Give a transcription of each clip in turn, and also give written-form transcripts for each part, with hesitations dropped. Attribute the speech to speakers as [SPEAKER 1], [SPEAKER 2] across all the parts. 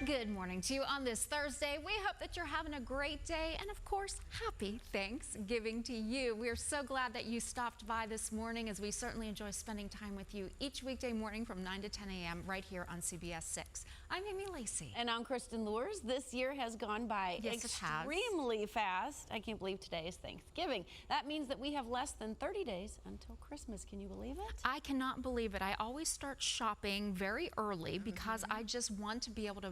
[SPEAKER 1] Good morning to you on this Thursday. We hope that you're having a great day and, of course, happy Thanksgiving to you. We're so glad that you stopped by this morning, as we certainly enjoy spending time with you each weekday morning from 9 to 10 a.m. right here on CBS 6. I'm Amy Lacey.
[SPEAKER 2] And I'm Kristen Lures. This year has gone by extremely fast. I can't believe today is Thanksgiving. That means that we have less than 30 days until Christmas. Can you believe it?
[SPEAKER 1] I cannot believe it. I always start shopping very early because I just want to be able to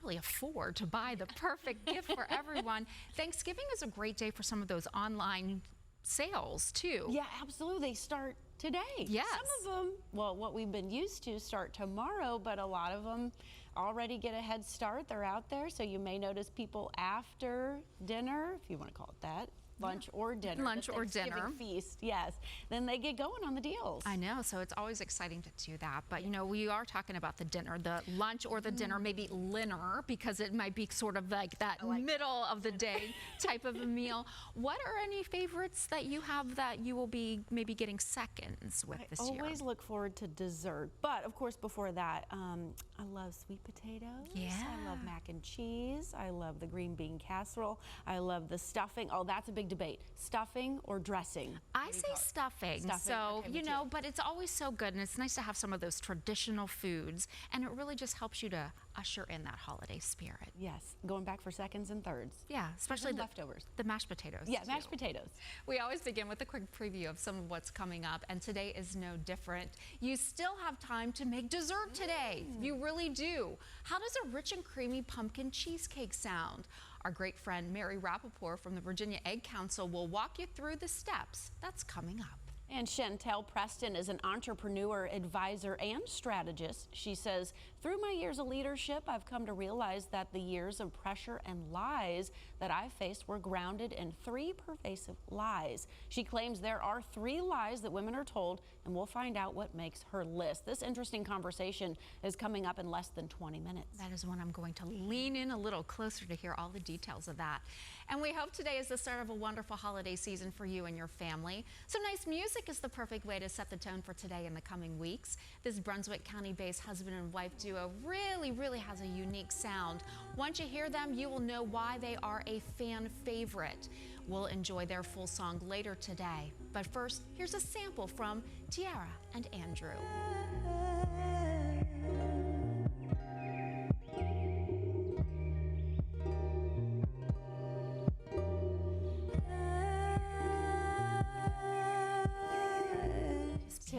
[SPEAKER 1] really afford to buy the perfect gift for everyone. Thanksgiving is a great day for some of those online sales too.
[SPEAKER 2] Yeah, absolutely. They start today.
[SPEAKER 1] Yes.
[SPEAKER 2] Some of them, well, what we've been used to, start tomorrow, but a lot of them already get a head start. They're out there, so you may notice people after dinner, if you want to call it that. Lunch or dinner.
[SPEAKER 1] Lunch or dinner.
[SPEAKER 2] Feast, yes. Then they get going on the deals.
[SPEAKER 1] I know, so it's always exciting to do that. But, you know, we are talking about the dinner, the lunch or the dinner, maybe dinner, because it might be sort of like that middle of the day type of a meal. What are any favorites that you have that you will be maybe getting seconds with this year?
[SPEAKER 2] I always look forward to dessert. But, of course, before that, I love sweet potatoes.
[SPEAKER 1] Yeah.
[SPEAKER 2] I love mac and cheese. I love the green bean casserole. I love the stuffing. Oh, that's a big debate. Stuffing or dressing?
[SPEAKER 1] I say stuffing. So,
[SPEAKER 2] okay,
[SPEAKER 1] you know, but it's always so good, and it's nice to have some of those traditional foods, and it really just helps you to usher in that holiday spirit.
[SPEAKER 2] Yes, going back for seconds and thirds.
[SPEAKER 1] Yeah, especially the
[SPEAKER 2] leftovers.
[SPEAKER 1] The mashed potatoes.
[SPEAKER 2] Yeah,
[SPEAKER 1] too.
[SPEAKER 2] Mashed potatoes.
[SPEAKER 1] We always begin with a quick preview of some of what's coming up, and today is no different. You still have time to make dessert today. You really do. How does a rich and creamy pumpkin cheesecake sound? Our great friend Mary Rappaport from the Virginia Egg Council will walk you through the steps. That's coming up.
[SPEAKER 2] And Chantel Preston is an entrepreneur, advisor, and strategist. She says, through my years of leadership, I've come to realize that the years of pressure and lies that I faced were grounded in 3 pervasive lies. She claims there are 3 lies that women are told, and we'll find out what makes her list. This interesting conversation is coming up in less than 20 minutes.
[SPEAKER 1] That is when I'm going to lean in a little closer to hear all the details of that. And we hope today is the start of a wonderful holiday season for you and your family. Some nice music is the perfect way to set the tone for today and the coming weeks. This Brunswick County-based husband and wife duo really has a unique sound. Once you hear them, you will know why they are a fan favorite. We'll enjoy their full song later today. But first, here's a sample from Tiara and Andrew.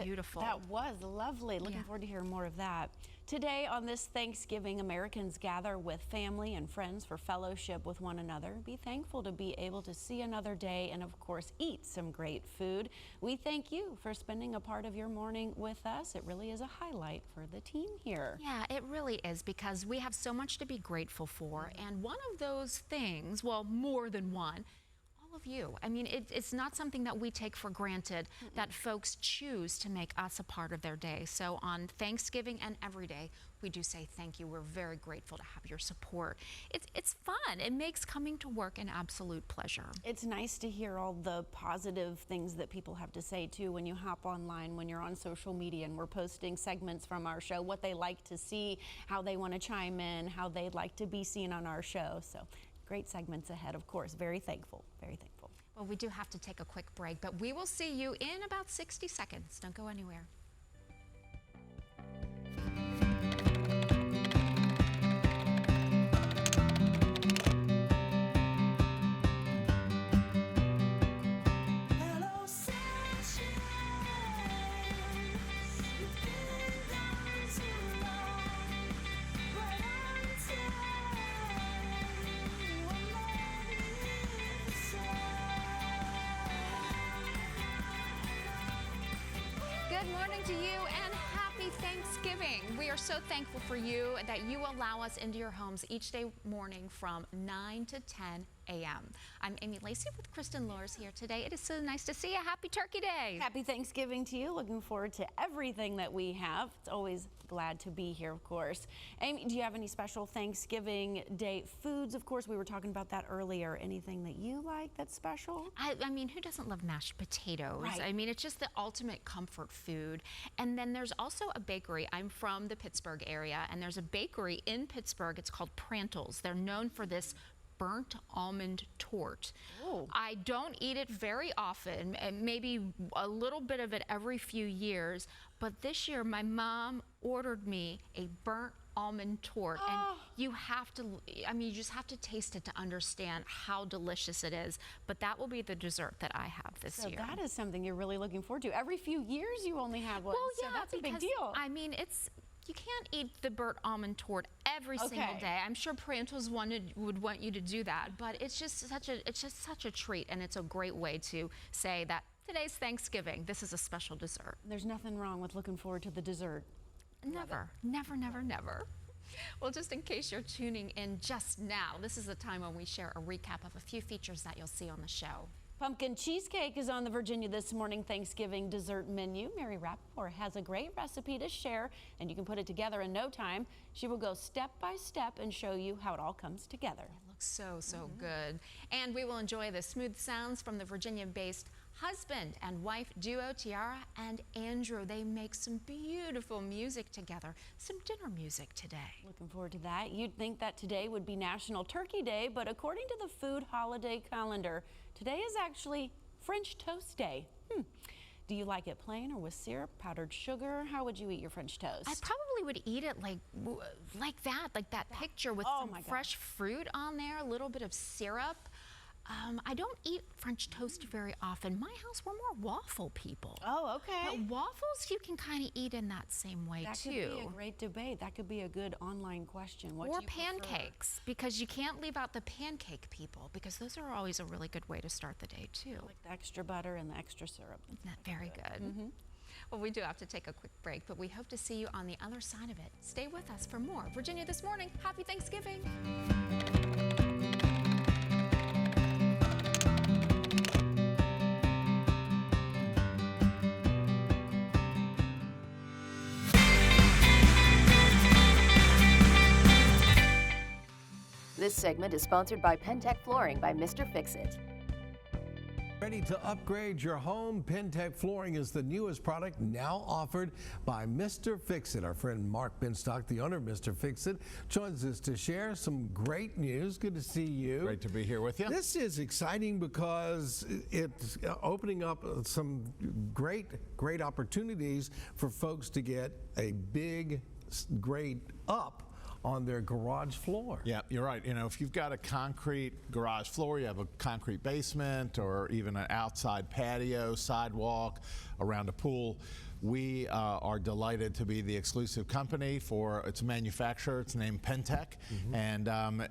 [SPEAKER 1] Beautiful.
[SPEAKER 2] That was lovely. Looking forward to hearing more of that. Today on this Thanksgiving, Americans gather with family and friends for fellowship with one another. Be thankful to be able to see another day and, of course, eat some great food. We thank you for spending a part of your morning with us. It really is a highlight for the team here.
[SPEAKER 1] Yeah, it really is, because we have so much to be grateful for. And one of those things, well, more than one, of you. I mean, it's not something that we take for granted that folks choose to make us a part of their day. So on Thanksgiving and every day, we do say thank you. We're very grateful to have your support. It's fun. It makes coming to work an absolute pleasure.
[SPEAKER 2] It's nice to hear all the positive things that people have to say too when you hop online, when you're on social media and we're posting segments from our show, what they like to see, how they want to chime in, how they'd like to be seen on our show. So great segments ahead, of course. Very thankful, very thankful.
[SPEAKER 1] Well, we do have to take a quick break, but we will see you in about 60 seconds. Don't go anywhere. Good morning to you and happy Thanksgiving. We are so thankful for you that you allow us into your homes each day morning from 9 to 10 a.m. I'm Amy Lacey with Kristen Lors here today. It is so nice to see you. Happy Turkey Day.
[SPEAKER 2] Happy Thanksgiving to you. Looking forward to everything that we have. It's always glad to be here, of course. Amy, do you have any special Thanksgiving Day foods? Of course, we were talking about that earlier. Anything that you like that's special?
[SPEAKER 1] I mean, who doesn't love mashed potatoes?
[SPEAKER 2] Right.
[SPEAKER 1] I mean, it's just the ultimate comfort food. And then there's also a bakery. I'm from the Pittsburgh area, and there's a bakery in Pittsburgh. It's called Prantle's. They're known for this burnt almond torte.
[SPEAKER 2] Oh.
[SPEAKER 1] I don't eat it very often, maybe a little bit of it every few years, but this year my mom ordered me a burnt almond torte, and you have to, I mean, you just have to taste it to understand how delicious it is. But that will be the dessert that I have this year.
[SPEAKER 2] So that is something you're really looking forward to. Every few years you only have one,
[SPEAKER 1] well,
[SPEAKER 2] so
[SPEAKER 1] yeah,
[SPEAKER 2] that's a big
[SPEAKER 1] because,
[SPEAKER 2] deal.
[SPEAKER 1] I mean, you can't eat the burnt almond torte every single day. I'm sure Prantle's would want you to do that, but it's just such a treat, and it's a great way to say that today's Thanksgiving. This is a special dessert.
[SPEAKER 2] There's nothing wrong with looking forward to the dessert.
[SPEAKER 1] Never, never, never, never. Well, just in case you're tuning in just now, this is the time when we share a recap of a few features that you'll see on the show.
[SPEAKER 2] Pumpkin cheesecake is on the Virginia This Morning Thanksgiving dessert menu. Mary Rappaport has a great recipe to share, and you can put it together in no time. She will go step by step and show you how it all comes together.
[SPEAKER 1] It looks so good. And we will enjoy the smooth sounds from the Virginia-based husband and wife duo Tiara and Andrew. They make some beautiful music together, some dinner music today.
[SPEAKER 2] Looking forward to that. You'd think that today would be National Turkey Day, but according to the food holiday calendar, today is actually French Toast Day. Do you like it plain or with syrup, powdered sugar? How would you eat your French toast?
[SPEAKER 1] I probably would eat it like that picture with some fresh fruit on there, a little bit of syrup. I don't eat French toast very often. My house, we're more waffle people.
[SPEAKER 2] Oh, okay.
[SPEAKER 1] But waffles you can kind of eat in that same way
[SPEAKER 2] That
[SPEAKER 1] too.
[SPEAKER 2] could be a great debate. That could be a good online question. What
[SPEAKER 1] Or
[SPEAKER 2] do you prefer?
[SPEAKER 1] pancakes, because you can't leave out the pancake people, because those are always a really good way to start the day too.
[SPEAKER 2] Like the extra butter and the extra syrup.
[SPEAKER 1] Isn't that very good? Well, we do have to take a quick break, but we hope to see you on the other side of it. Stay with us for more Virginia This Morning. Happy Thanksgiving.
[SPEAKER 3] This segment is sponsored by Pentec Flooring by Mr. Fix-It.
[SPEAKER 4] Ready to upgrade your home? Pentec Flooring is the newest product now offered by Mr. Fix-It. Our friend Mark Binstock, the owner of Mr. Fix-It, joins us to share some great news. Good to see you.
[SPEAKER 5] Great to be here with you.
[SPEAKER 4] This is exciting because it's opening up some great opportunities for folks to get a big grade up on their garage floor.
[SPEAKER 5] Yeah, you're right. You know, if you've got a concrete garage floor, you have a concrete basement, or even an outside patio, sidewalk, around a pool, we are delighted to be the exclusive company for its manufacturer. It's named Pentec, and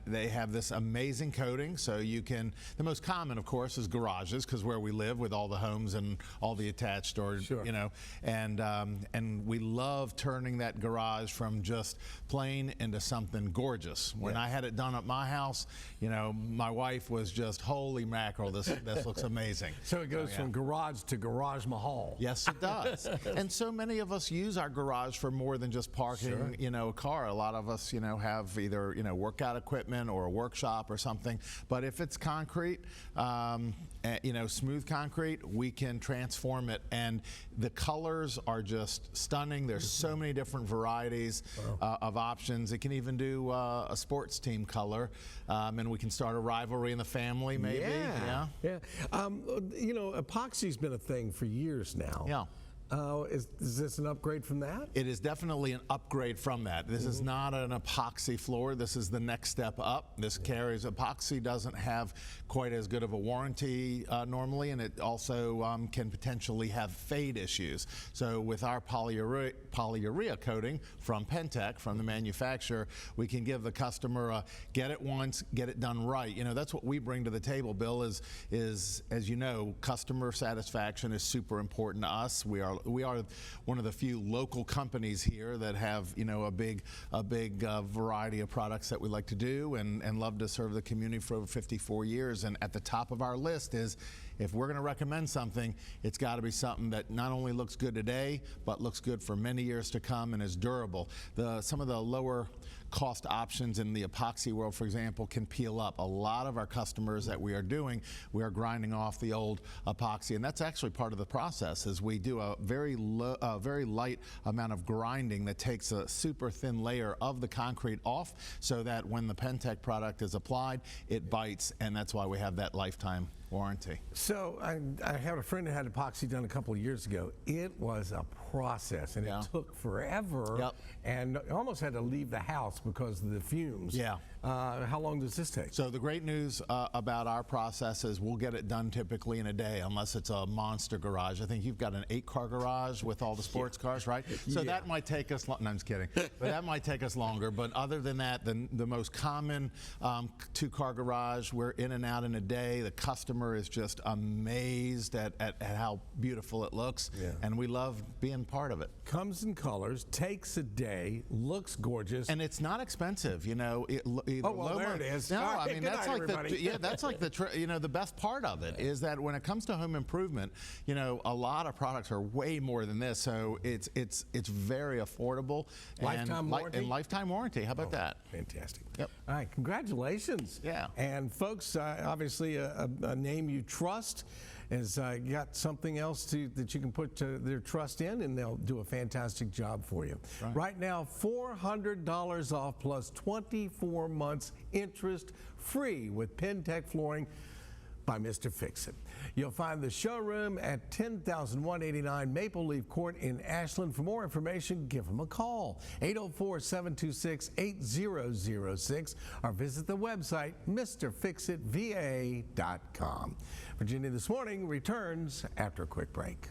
[SPEAKER 5] they have this amazing coating. So you can, the most common, of course, is garages, because where we live with all the homes and all the attached, or you know, and we love turning that garage from just plain into something gorgeous. When I had it done at my house, you know, my wife was just, holy mackerel, this looks amazing.
[SPEAKER 4] So it goes from garage to garage mahal.
[SPEAKER 5] Yes, it does. And so many of us use our garage for more than just parking, you know, a car. A lot of us, you know, have either, you know, workout equipment or a workshop or something. But if it's concrete, you know, smooth concrete, we can transform it. And the colors are just stunning. There's so many different varieties of options. It can even do a sports team color, and we can start a rivalry in the family, maybe.
[SPEAKER 4] Yeah. You know, epoxy's been a thing for years now.
[SPEAKER 5] Yeah.
[SPEAKER 4] Is this an upgrade from that?
[SPEAKER 5] It is definitely an upgrade from that. This is not an epoxy floor. This is the next step up. This carries, epoxy doesn't have quite as good of a warranty normally, and it also can potentially have fade issues. So with our polyurea coating from Pentec, from the manufacturer, we can give the customer a get it once, get it done right. You know, that's what we bring to the table, Bill, is as you know, customer satisfaction is super important to us. We are we are one of the few local companies here that have, you know, a big variety of products that we like to do and love to serve the community for over 54 years. And at the top of our list is, if we're going to recommend something, it's got to be something that not only looks good today, but looks good for many years to come and is durable. Some of the lower cost options in the epoxy world, for example, can peel up. A lot of our customers that we are grinding off the old epoxy, and that's actually part of the process. Is we do a very light amount of grinding that takes a super thin layer of the concrete off, so that when the Pentec product is applied, it bites, and that's why we have that lifetime warranty.
[SPEAKER 4] So I had a friend that had epoxy done a couple of years ago. It was a process, and it took forever, and I almost had to leave the house because of the fumes. Yeah. How long does this take?
[SPEAKER 5] So the great news about our process is we'll get it done typically in a day, unless it's a monster garage. I think you've got an 8-car garage with all the sports cars, right? So that might take us, no, I'm just kidding, but that might take us longer. But other than that, the most common 2-car garage, we're in and out in a day. The customer is just amazed at how beautiful it looks, and we love being part of it.
[SPEAKER 4] Comes in colors, takes a day, looks gorgeous,
[SPEAKER 5] and it's not expensive. You know,
[SPEAKER 4] there it is.
[SPEAKER 5] No,
[SPEAKER 4] right,
[SPEAKER 5] I mean that's like
[SPEAKER 4] everybody.
[SPEAKER 5] that's like the best part of it is that when it comes to home improvement, you know, a lot of products are way more than this, so it's very affordable.
[SPEAKER 4] Lifetime warranty.
[SPEAKER 5] And lifetime warranty. How about that?
[SPEAKER 4] Fantastic.
[SPEAKER 5] Yep.
[SPEAKER 4] All right, congratulations.
[SPEAKER 5] Yeah.
[SPEAKER 4] And folks, obviously a name you trust has got something else that you can put their trust in, and they'll do a fantastic job for you. Right now, $400 off plus 24 months interest free with Pentec Flooring by Mr. Fix-It. You'll find the showroom at 10,189 Maple Leaf Court in Ashland. For more information, give them a call, 804-726-8006, or visit the website, mrfixitva.com. Virginia This Morning returns after a quick break.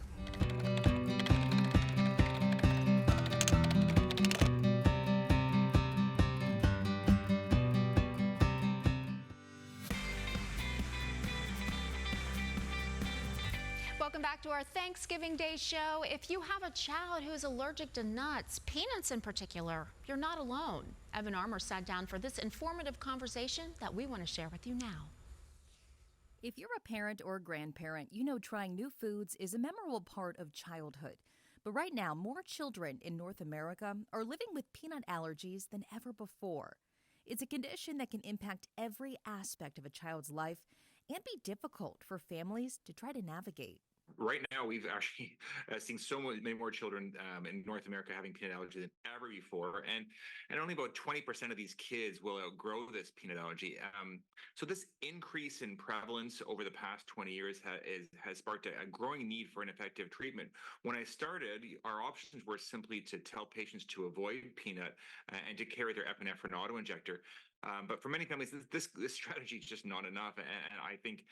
[SPEAKER 1] Welcome back to our Thanksgiving Day show. If you have a child who is allergic to nuts, peanuts in particular, you're not alone. Evan Armour sat down for this informative conversation that we want to share with you now.
[SPEAKER 6] If you're a parent or grandparent, you know trying new foods is a memorable part of childhood. But right now, more children in North America are living with peanut allergies than ever before. It's a condition that can impact every aspect of a child's life and be difficult for families to try to navigate.
[SPEAKER 7] Right now, we've actually seen many more children in North America having peanut allergy than ever before, and only about 20% of these kids will outgrow this peanut allergy. So this increase in prevalence over the past 20 years has sparked a growing need for an effective treatment. When I started, our options were simply to tell patients to avoid peanut and to carry their epinephrine auto-injector. But for many families, this strategy is just not enough. And I think,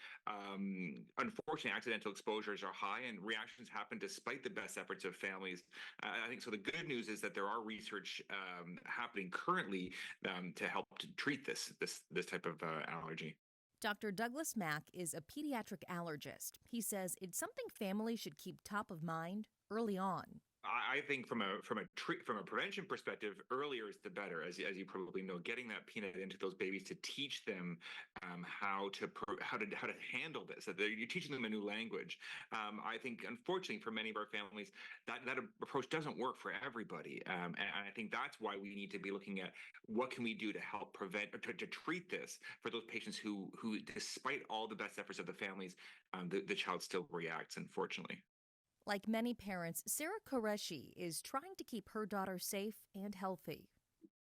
[SPEAKER 7] unfortunately, accidental exposures are high and reactions happen despite the best efforts of families. I think so. The good news is that there are research happening currently to help to treat this type of allergy.
[SPEAKER 6] Dr. Douglas Mack is a pediatric allergist. He says it's something families should keep top of mind early on.
[SPEAKER 7] I think from a prevention perspective, earlier is the better. As you probably know, getting that peanut into those babies to teach them how to handle this. That you're teaching them a new language. I think, unfortunately, for many of our families, that approach doesn't work for everybody. And I think that's why we need to be looking at what can we do to help prevent or to treat this for those patients who despite all the best efforts of the families, the child still reacts, unfortunately.
[SPEAKER 6] Like many parents, Sarah Qureshi is trying to keep her daughter safe and healthy.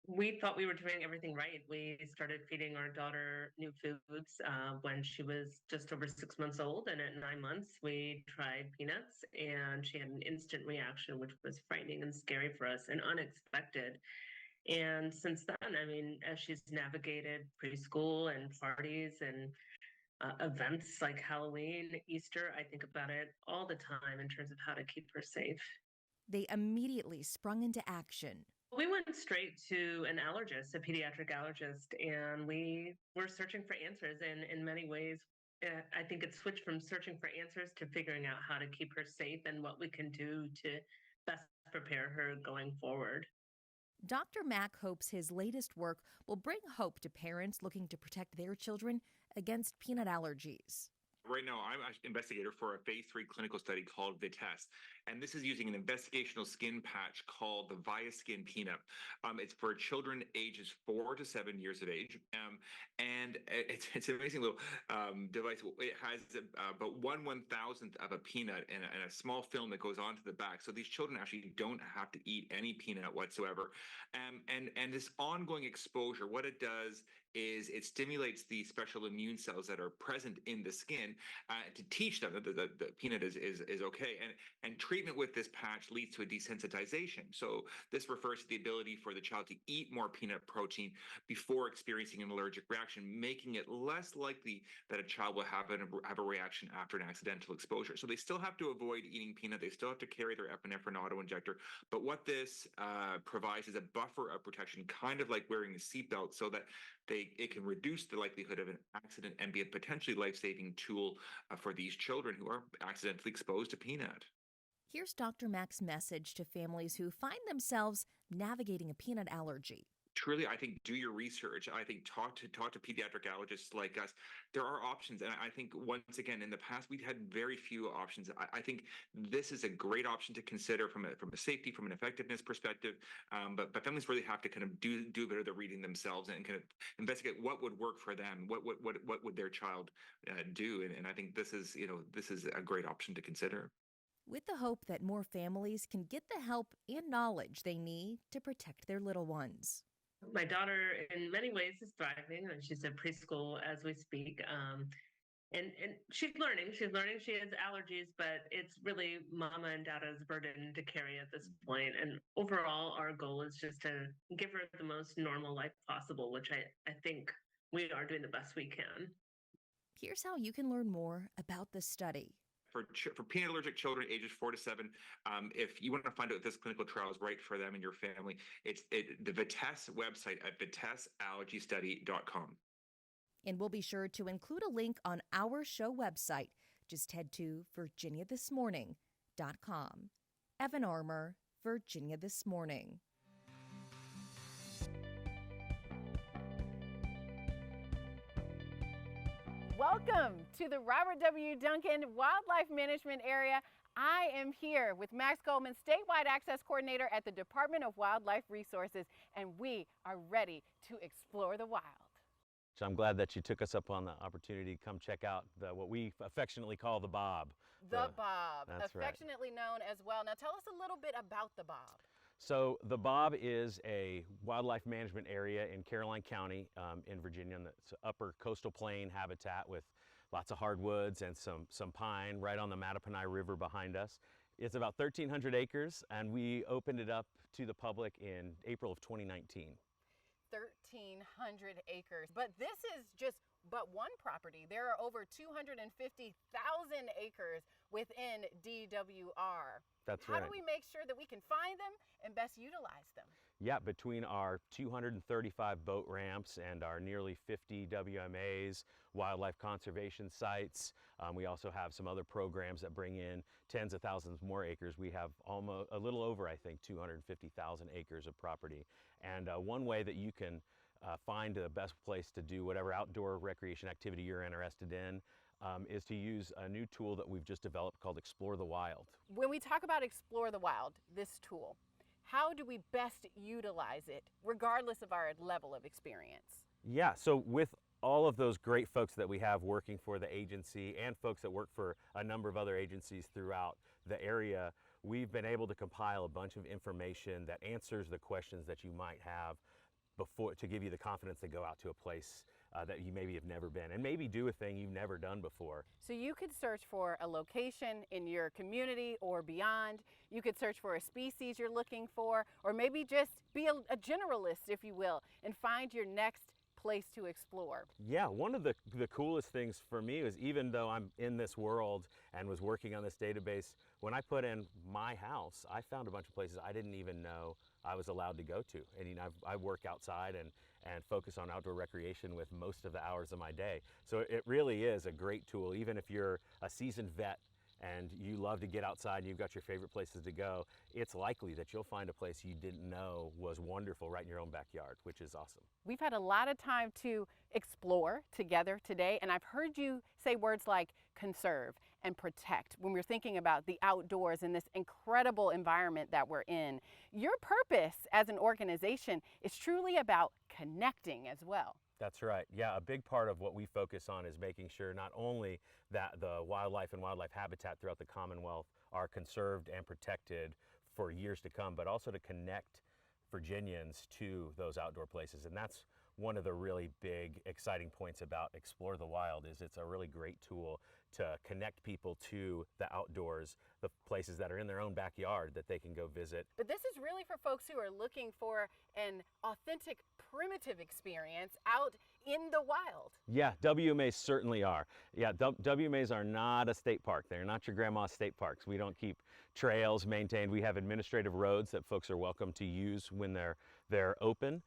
[SPEAKER 8] We thought we were doing everything right. We started feeding our daughter new foods when she was just over 6 months old. And at 9 months, we tried peanuts and she had an instant reaction, which was frightening and scary for us and unexpected. And since then, I mean, as she's navigated preschool and parties and events like Halloween, Easter, I think about it all the time in terms of how to keep her safe.
[SPEAKER 6] They immediately sprung into action.
[SPEAKER 8] We went straight to an allergist, a pediatric allergist, and we were searching for answers. And in many ways, I think it's switched from searching for answers to figuring out how to keep her safe and what we can do to best prepare her going forward.
[SPEAKER 6] Dr. Mack hopes his latest work will bring hope to parents looking to protect their children against peanut allergies.
[SPEAKER 7] Right now, I'm an investigator for a phase 3 clinical study called wttr, and this is using an investigational skin patch called the ViaSkin Peanut. It's for children ages 4 to 7 years of age, and it's an amazing little device. It has about 1/1000th of a peanut and a small film that goes onto the back, so these children actually don't have to eat any peanut whatsoever. And this ongoing exposure, what it does is it stimulates the special immune cells that are present in the skin to teach them that the peanut is okay. And treatment with this patch leads to a desensitization. So this refers to the ability for the child to eat more peanut protein before experiencing an allergic reaction, making it less likely that a child will have a reaction after an accidental exposure. So they still have to avoid eating peanut. They still have to carry their epinephrine autoinjector. But what this provides is a buffer of protection, kind of like wearing a seatbelt, so that it can reduce the likelihood of an accident and be a potentially life-saving tool for these children who are accidentally exposed to peanut.
[SPEAKER 6] Here's Dr. Mack's message to families who find themselves navigating a peanut allergy.
[SPEAKER 7] Truly, I think do your research. I think talk to pediatric allergists like us. There are options, and I think once again in the past we've had very few options. I think this is a great option to consider from a safety, from an effectiveness perspective. But families really have to kind of do a bit of the reading themselves and kind of investigate what would work for them. What would their child do? And I think this is a great option to consider.
[SPEAKER 6] With the hope that more families can get the help and knowledge they need to protect their little ones.
[SPEAKER 8] My daughter, in many ways, is thriving, and she's in preschool as we speak. And she's learning. She has allergies, but it's really mama and dada's burden to carry at this point. And overall, our goal is just to give her the most normal life possible, which I think we are doing the best we can.
[SPEAKER 6] Here's how you can learn more about the study.
[SPEAKER 7] For peanut allergic children ages 4 to 7, if you want to find out if this clinical trial is right for them and your family, it's the wttr website at wttr-allergystudy.com.
[SPEAKER 6] And we'll be sure to include a link on our show website. Just head to virginiathismorning.com. Evan Armour, Virginia This Morning.
[SPEAKER 9] Welcome to the Robert W. Duncan Wildlife Management Area. I am here with Max Goldman, Statewide Access Coordinator at the Department of Wildlife Resources, and we are ready to explore the wild.
[SPEAKER 10] So I'm glad that you took us up on the opportunity to come check out what we affectionately call the Bob.
[SPEAKER 9] The Bob,
[SPEAKER 10] that's
[SPEAKER 9] affectionately known as well. Now tell us a little bit about the Bob.
[SPEAKER 10] So the Bob is a wildlife management area in Caroline County in Virginia, and it's upper coastal plain habitat with lots of hardwoods and some pine right on the Mattaponi River behind us. It's about 1,300 acres, and we opened it up to the public in April of 2019.
[SPEAKER 9] 1,300 acres, but this is just but one property. There are over 250,000 acres within DWR.
[SPEAKER 10] That's
[SPEAKER 9] How
[SPEAKER 10] right.
[SPEAKER 9] do we make sure that we can find them and best utilize them?
[SPEAKER 10] Yeah, between our 235 boat ramps and our nearly 50 WMAs, wildlife conservation sites, we also have some other programs that bring in tens of thousands more acres. We have almost a little over, I think, 250,000 acres of property. And one way that you can find the best place to do whatever outdoor recreation activity you're interested in is to use a new tool that we've just developed called Explore the Wild.
[SPEAKER 9] When we talk about Explore the Wild, this tool, how do we best utilize it, regardless of our level of experience?
[SPEAKER 10] Yeah, so with all of those great folks that we have working for the agency and folks that work for a number of other agencies throughout the area, we've been able to compile a bunch of information that answers the questions that you might have before, to give you the confidence to go out to a place that you maybe have never been and maybe do a thing you've never done before.
[SPEAKER 9] So you could search for a location in your community or beyond. You could search for a species you're looking for, or maybe just be a generalist, if you will, and find your next place to explore.
[SPEAKER 10] Yeah, one of the coolest things for me was, even though I'm in this world and was working on this database, when I put in my house, I found a bunch of places I didn't even know I was allowed to go to. And you know, I work outside and focus on outdoor recreation with most of the hours of my day. So it really is a great tool, even if you're a seasoned vet and you love to get outside and you've got your favorite places to go. It's likely that you'll find a place you didn't know was wonderful right in your own backyard, which is awesome.
[SPEAKER 9] We've had a lot of time to explore together today, and I've heard you say words like conserve and protect when we're thinking about the outdoors and this incredible environment that we're in. Your purpose as an organization is truly about connecting as well.
[SPEAKER 10] That's right. Yeah, a big part of what we focus on is making sure not only that the wildlife and wildlife habitat throughout the Commonwealth are conserved and protected for years to come, but also to connect Virginians to those outdoor places. And that's one of the really big, exciting points about Explore the Wild, is it's a really great tool to connect people to the outdoors, the places that are in their own backyard that they can go visit.
[SPEAKER 9] But this is really for folks who are looking for an authentic, primitive experience out in the wild.
[SPEAKER 10] Yeah, WMAs certainly are. Yeah, WMAs are not a state park. They're not your grandma's state parks. We don't keep trails maintained. We have administrative roads that folks are welcome to use when they're open,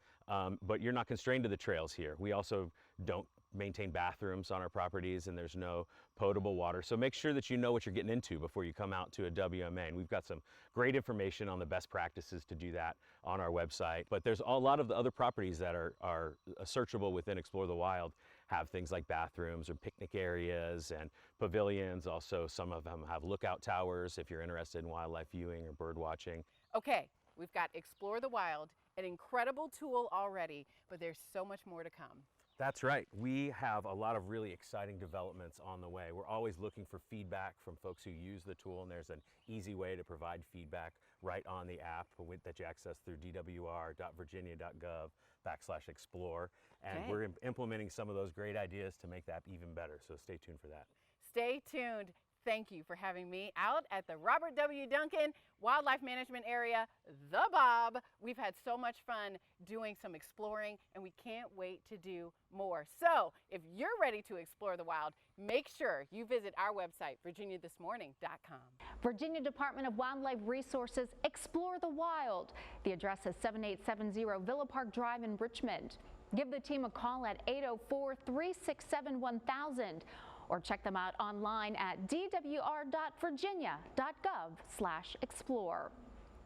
[SPEAKER 10] but you're not constrained to the trails here. We also don't maintain bathrooms on our properties, and there's no potable water. So make sure that you know what you're getting into before you come out to a WMA. And we've got some great information on the best practices to do that on our website. But there's a lot of the other properties that are searchable within Explore the Wild have things like bathrooms or picnic areas and pavilions. Also, some of them have lookout towers if you're interested in wildlife viewing or bird watching.
[SPEAKER 9] Okay, we've got Explore the Wild, an incredible tool already, but there's so much more to come.
[SPEAKER 10] That's right. We have a lot of really exciting developments on the way. We're always looking for feedback from folks who use the tool, and there's an easy way to provide feedback right on the app that you access through dwr.virginia.gov/explore. And
[SPEAKER 9] Okay.
[SPEAKER 10] we're implementing some of those great ideas to make that even better, so stay tuned for that.
[SPEAKER 9] Stay tuned. Thank you for having me out at the Robert W. Duncan Wildlife Management Area, the Bob. We've had so much fun doing some exploring, and we can't wait to do more. So if you're ready to explore the wild, make sure you visit our website, virginiathismorning.com.
[SPEAKER 1] Virginia Department of Wildlife Resources, Explore the Wild. The address is 7870 Villa Park Drive in Richmond. Give the team a call at 804-367-1000 or check them out online at dwr.virginia.gov/explore.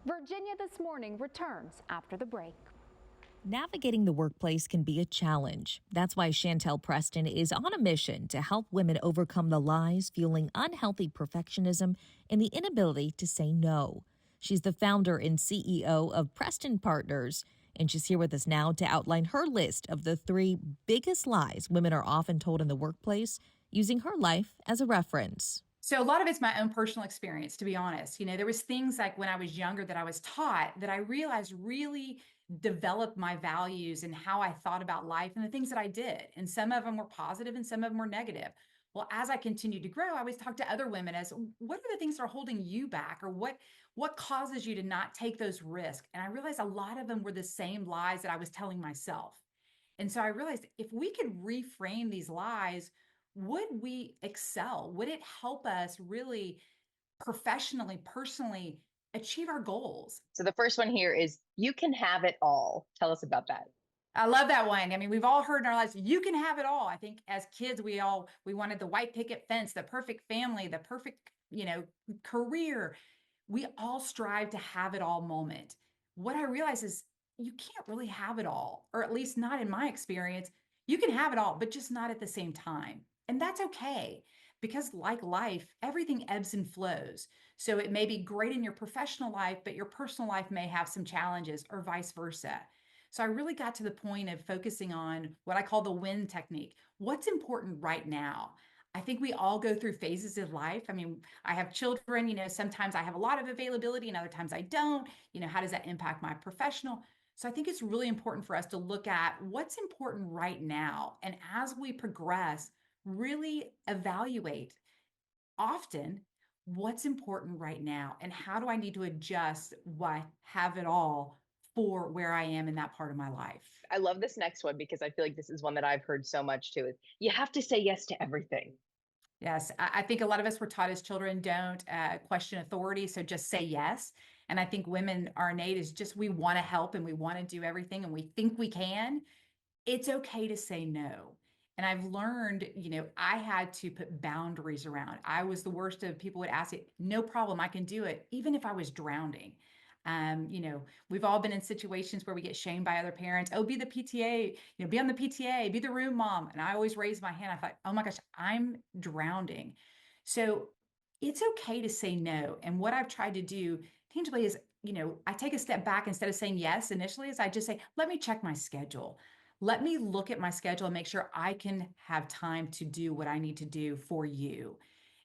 [SPEAKER 1] Virginia This Morning returns after the break.
[SPEAKER 6] Navigating the workplace can be a challenge. That's why Chantel Preston is on a mission to help women overcome the lies fueling unhealthy perfectionism and the inability to say no. She's the founder and CEO of Preston Partners, and she's here with us now to outline her list of the 3 biggest lies women are often told in the workplace, using her life as a reference.
[SPEAKER 11] So a lot of it's my own personal experience, to be honest. You know, there was things like when I was younger that I was taught that I realized really developed my values and how I thought about life and the things that I did. And some of them were positive and some of them were negative. Well, as I continued to grow, I always talked to other women as, what are the things that are holding you back, or what causes you to not take those risks? And I realized a lot of them were the same lies that I was telling myself. And so I realized if we could reframe these lies, would we excel? Would it help us really professionally, personally achieve our goals?
[SPEAKER 12] So the first one here is, you can have it all. Tell us about that.
[SPEAKER 11] I love that one. I mean, we've all heard in our lives, you can have it all. I think as kids, we wanted the white picket fence, the perfect family, the perfect, career. We all strive to have it all moment. What I realize is you can't really have it all, or at least not in my experience. You can have it all, but just not at the same time. And that's okay, because like life, everything ebbs and flows. So it may be great in your professional life, but your personal life may have some challenges, or vice versa. So I really got to the point of focusing on what I call the win technique. What's important right now? I think we all go through phases of life. I mean, I have children, sometimes I have a lot of availability and other times I don't. How does that impact my professional? So I think it's really important for us to look at what's important right now. And as we progress, really evaluate often what's important right now and how do I need to adjust what have it all for where I am in that part of my life.
[SPEAKER 12] I love this next one because I feel like this is one that I've heard so much too. You have to say yes to everything.
[SPEAKER 11] Yes, I think a lot of us were taught as children, don't question authority, so just say yes. And I think women, our innate is just we want to help and we want to do everything and we think we can. It's okay to say no. And I've learned, I had to put boundaries around. I was the worst of people would ask it, no problem, I can do it, even if I was drowning. We've all been in situations where we get shamed by other parents. Oh, be the PTA, be on the PTA, be the room mom. And I always raised my hand. I thought, oh my gosh, I'm drowning. So it's okay to say no. And what I've tried to do tangibly is, I take a step back instead of saying yes initially, is I just say, let me check my schedule. Let me look at my schedule and make sure I can have time to do what I need to do for you.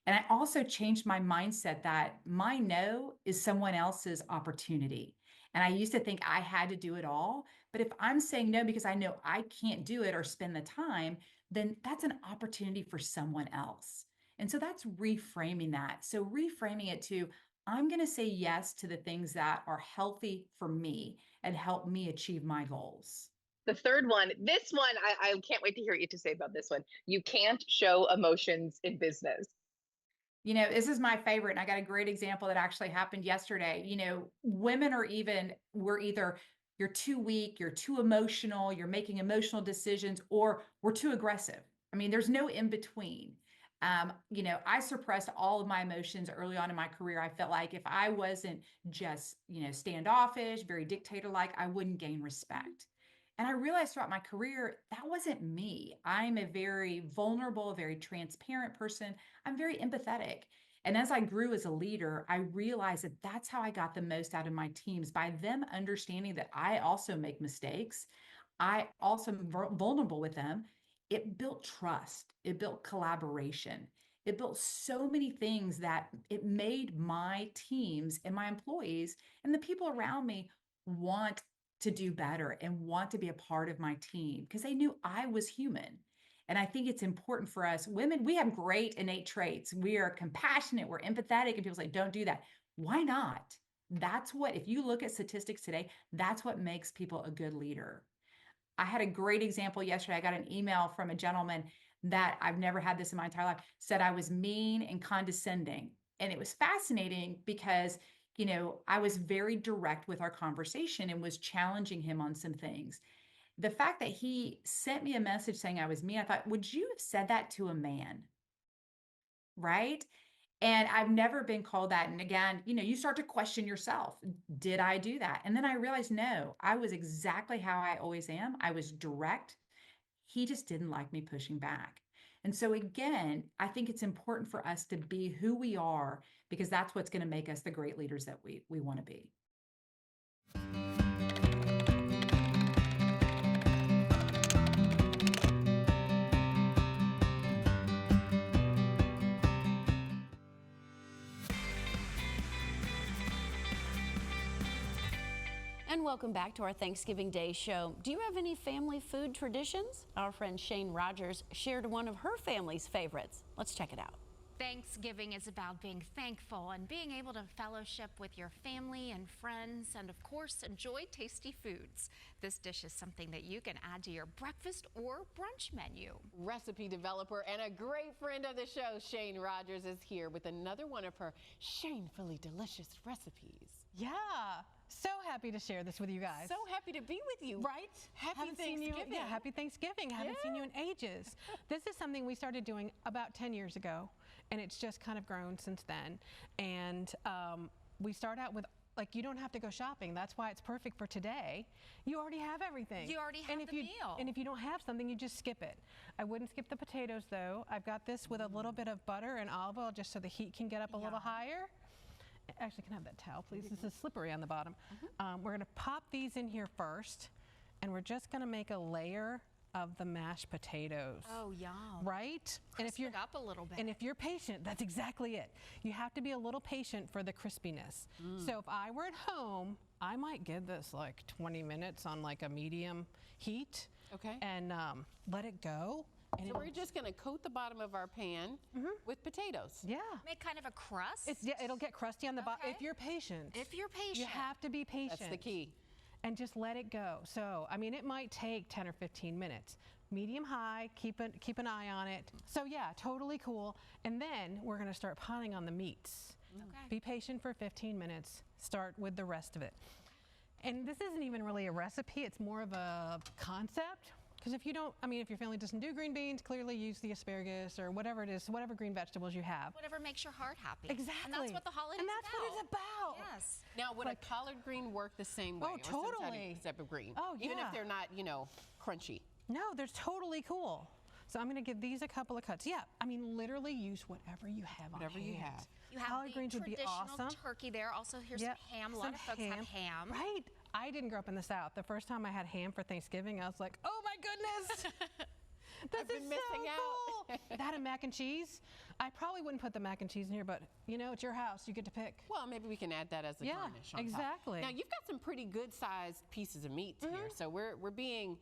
[SPEAKER 11] And I also changed my mindset that my no is someone else's opportunity. And I used to think I had to do it all. But if I'm saying no because I know I can't do it or spend the time, then that's an opportunity for someone else. And so that's reframing that. So reframing it to, I'm going to say yes to the things that are healthy for me and help me achieve my goals.
[SPEAKER 12] The third one, this one, I can't wait to hear what you have to say about this one. You can't show emotions in business.
[SPEAKER 11] This is my favorite. And I got a great example that actually happened yesterday. Women we're either you're too weak, you're too emotional, you're making emotional decisions, or we're too aggressive. I mean, there's no in between. I suppressed all of my emotions early on in my career. I felt like if I wasn't just, standoffish, very dictator-like, I wouldn't gain respect. And I realized throughout my career, that wasn't me. I'm a very vulnerable, very transparent person. I'm very empathetic. And as I grew as a leader, I realized that that's how I got the most out of my teams, by them understanding that I also make mistakes. I also am vulnerable with them. It built trust. It built collaboration. It built so many things that it made my teams and my employees and the people around me want to do better and want to be a part of my team because they knew I was human. And I think it's important for us women, we have great innate traits. We are compassionate, we're empathetic, and people say, don't do that. Why not? That's what, if you look at statistics today, that's what makes people a good leader. I had a great example yesterday. I got an email from a gentleman that I've never had this in my entire life, said I was mean and condescending. And it was fascinating because I was very direct with our conversation and was challenging him on some things. The fact that he sent me a message saying I was mean, I thought, would you have said that to a man? Right? And I've never been called that. And again, you start to question yourself. Did I do that? And then I realized, no, I was exactly how I always am. I was direct. He just didn't like me pushing back. And so again, I think it's important for us to be who we are because that's what's going to make us the great leaders that we want to be.
[SPEAKER 2] And welcome back to our Thanksgiving Day show. Do you have any family food traditions? Our friend Shane Rogers shared one of her family's favorites. Let's check it out.
[SPEAKER 1] Thanksgiving is about being thankful and being able to fellowship with your family and friends and, of course, enjoy tasty foods. This dish is something that you can add to your breakfast or brunch menu.
[SPEAKER 9] Recipe developer and a great friend of the show, Shane Rogers, is here with another one of her shamefully delicious recipes.
[SPEAKER 13] Yeah, so happy to share this with you guys.
[SPEAKER 9] So happy to be with you.
[SPEAKER 13] Right?
[SPEAKER 9] Happy Thanksgiving.
[SPEAKER 13] Happy Thanksgiving. Haven't seen you in ages. This is something we started doing about 10 years ago, and it's just kind of grown since then. And we start out with, you don't have to go shopping. That's why it's perfect for today. You already have everything.
[SPEAKER 1] You already have the meal.
[SPEAKER 13] And if you don't have something, you just skip it. I wouldn't skip the potatoes, though. I've got this with a little bit of butter and olive oil just so the heat can get up a little higher. Actually, can I have that towel, please? This is slippery on the bottom. We're going to pop these in here first, and we're just going to make a layer of the mashed potatoes.
[SPEAKER 1] Oh, yum.
[SPEAKER 13] Right?
[SPEAKER 1] And if you're up a little bit.
[SPEAKER 13] And if you're patient, that's exactly it. You have to be a little patient for the crispiness. So if I were at home, I might give this 20 minutes on a medium heat.
[SPEAKER 9] Okay.
[SPEAKER 13] And let it go. And
[SPEAKER 9] so we're just going to coat the bottom of our pan with potatoes.
[SPEAKER 13] Yeah.
[SPEAKER 1] Make kind of a crust.
[SPEAKER 13] It'll get crusty on the bottom if you're patient.
[SPEAKER 1] If you're patient.
[SPEAKER 13] You have to be patient.
[SPEAKER 9] That's the key.
[SPEAKER 13] and just let it go. So, I mean, it might take 10 or 15 minutes. Medium high, keep an eye on it. So yeah, totally cool. And then we're gonna start piling on the meats.
[SPEAKER 1] Okay.
[SPEAKER 13] Be patient for 15 minutes, start with the rest of it. And this isn't even really a recipe, it's more of a concept. Because if you don't, I mean, if your family doesn't do green beans, clearly use the asparagus or whatever it is, whatever green vegetables you have.
[SPEAKER 1] Whatever makes your heart happy.
[SPEAKER 13] Exactly.
[SPEAKER 1] And that's what the holidays
[SPEAKER 13] And that's what it's about.
[SPEAKER 1] Yes.
[SPEAKER 14] Now, would a collard green work the same way?
[SPEAKER 13] Oh,
[SPEAKER 14] or some
[SPEAKER 13] totally.
[SPEAKER 14] type of green?
[SPEAKER 13] Oh,
[SPEAKER 14] Even
[SPEAKER 13] yeah.
[SPEAKER 14] if they're not, you know, crunchy.
[SPEAKER 13] No, they're totally cool. So I'm gonna give these a couple of cuts. Yeah, I mean, literally use whatever you have
[SPEAKER 14] Whatever
[SPEAKER 13] on
[SPEAKER 14] you
[SPEAKER 13] hand.
[SPEAKER 14] have.
[SPEAKER 1] You have
[SPEAKER 13] Collard
[SPEAKER 1] the
[SPEAKER 13] greens would be
[SPEAKER 1] traditional
[SPEAKER 13] awesome.
[SPEAKER 1] turkey there. Also, here's
[SPEAKER 13] Yep,
[SPEAKER 1] some ham. A lot
[SPEAKER 13] some
[SPEAKER 1] of folks have ham.
[SPEAKER 13] Right. I didn't grow up in the South. The first time I had ham for Thanksgiving, I was like, oh my goodness. This
[SPEAKER 14] I've been
[SPEAKER 13] is
[SPEAKER 14] missing
[SPEAKER 13] so
[SPEAKER 14] out.
[SPEAKER 13] cool. That and mac and cheese. I probably wouldn't put the mac and cheese in here, but you know, it's your house. You get to pick.
[SPEAKER 14] Well, maybe we can add that as a
[SPEAKER 13] Yeah,
[SPEAKER 14] garnish on
[SPEAKER 13] exactly.
[SPEAKER 14] top. Now, you've got some pretty good-sized pieces of meat here, so we're being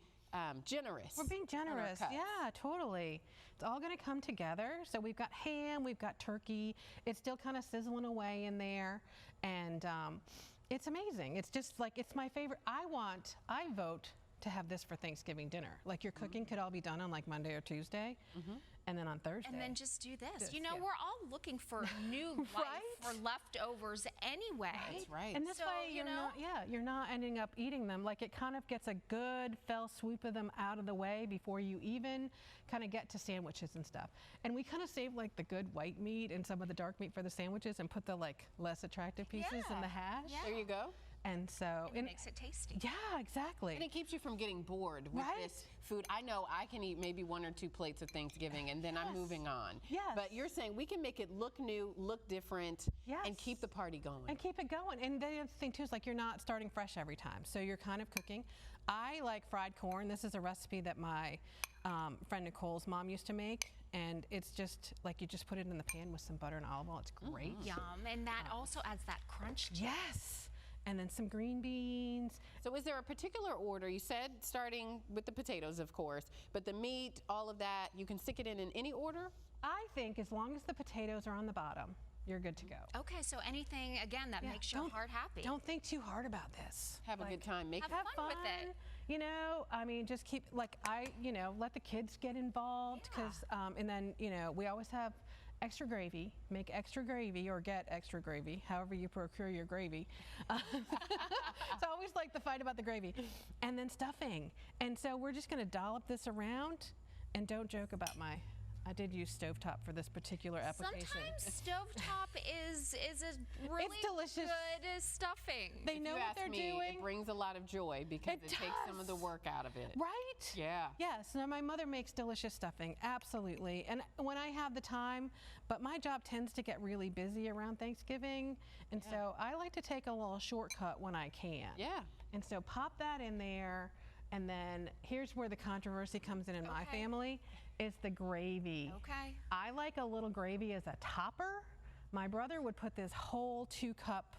[SPEAKER 14] generous.
[SPEAKER 13] We're being
[SPEAKER 14] on our
[SPEAKER 13] generous.
[SPEAKER 14] cuts.
[SPEAKER 13] Yeah, totally. It's all going to come together. So we've got ham, we've got turkey. It's still kind of sizzling away in there. And it's amazing. It's just like, it's my favorite. I vote to have this for Thanksgiving dinner. Like your cooking could all be done on like Monday or Tuesday. And then on Thursday.
[SPEAKER 1] And then just do this.
[SPEAKER 13] This,
[SPEAKER 1] You know,
[SPEAKER 13] yeah.
[SPEAKER 1] we're all looking for new life
[SPEAKER 13] Right?
[SPEAKER 1] for leftovers anyway.
[SPEAKER 14] That's right.
[SPEAKER 13] And this
[SPEAKER 1] So,
[SPEAKER 13] way,
[SPEAKER 1] you know?
[SPEAKER 13] you're not ending up eating them. Like it kind of gets a good fell swoop of them out of the way before you even kind of get to sandwiches and stuff. And we kind of save like the good white meat and some of the dark meat for the sandwiches and put the like less attractive pieces in
[SPEAKER 1] Yeah.
[SPEAKER 13] the hash.
[SPEAKER 1] Yeah.
[SPEAKER 14] There you go.
[SPEAKER 13] And so,
[SPEAKER 1] And it makes it tasty.
[SPEAKER 13] yeah, exactly.
[SPEAKER 14] And it keeps you from getting bored with
[SPEAKER 13] Right?
[SPEAKER 14] this food. I know I can eat maybe 1 or 2 plates of Thanksgiving and then I'm moving on.
[SPEAKER 13] Yes.
[SPEAKER 14] But you're saying we can make it look new, look different,
[SPEAKER 13] Yes.
[SPEAKER 14] and keep the party going.
[SPEAKER 13] And keep it going. And the other thing too is like you're not starting fresh every time. So you're kind of cooking. I like fried corn. This is a recipe that my friend Nicole's mom used to make. And it's just like you just put it in the pan with some butter and olive oil. It's great.
[SPEAKER 1] Yum. And that also adds that crunch to it.
[SPEAKER 13] Yes. And then some green beans.
[SPEAKER 14] So is there a particular order? You said starting with the potatoes, of course, but the meat, all of that, you can stick it in any order?
[SPEAKER 13] I think as long as the potatoes are on the bottom, you're good to go.
[SPEAKER 1] Okay, so anything, again, that
[SPEAKER 13] Yeah,
[SPEAKER 1] makes your
[SPEAKER 13] don't-
[SPEAKER 1] heart happy.
[SPEAKER 13] Don't think too hard about this.
[SPEAKER 14] Have a good time. Make
[SPEAKER 1] have fun with it.
[SPEAKER 13] You know, I mean, just keep, like, let the kids get involved because, and then, you know, we always have extra gravy. Make extra gravy or get extra gravy, however you procure your gravy. So I always like the fight about the gravy. And then stuffing. And so we're just going to dollop this around and don't joke about I did use stovetop for this particular application.
[SPEAKER 1] Sometimes stovetop is a really
[SPEAKER 13] delicious.
[SPEAKER 1] good stuffing.
[SPEAKER 13] They
[SPEAKER 14] If
[SPEAKER 13] know
[SPEAKER 14] you
[SPEAKER 13] what
[SPEAKER 14] ask
[SPEAKER 13] they're
[SPEAKER 14] me,
[SPEAKER 13] doing.
[SPEAKER 14] It brings a lot of joy because
[SPEAKER 13] It
[SPEAKER 14] it takes some of the
[SPEAKER 13] does.
[SPEAKER 14] work out of it.
[SPEAKER 13] Right?
[SPEAKER 14] Yeah.
[SPEAKER 13] Yes. Now my mother makes delicious stuffing, absolutely. And when I have the time, but my job tends to get really busy around Thanksgiving, and so I like to take a little shortcut when I can.
[SPEAKER 14] Yeah.
[SPEAKER 13] And so pop that in there, and then here's where the controversy comes in my
[SPEAKER 1] Okay.
[SPEAKER 13] family, is the gravy.
[SPEAKER 1] Okay.
[SPEAKER 13] I like a little gravy as a topper. My brother would put this whole 2-cup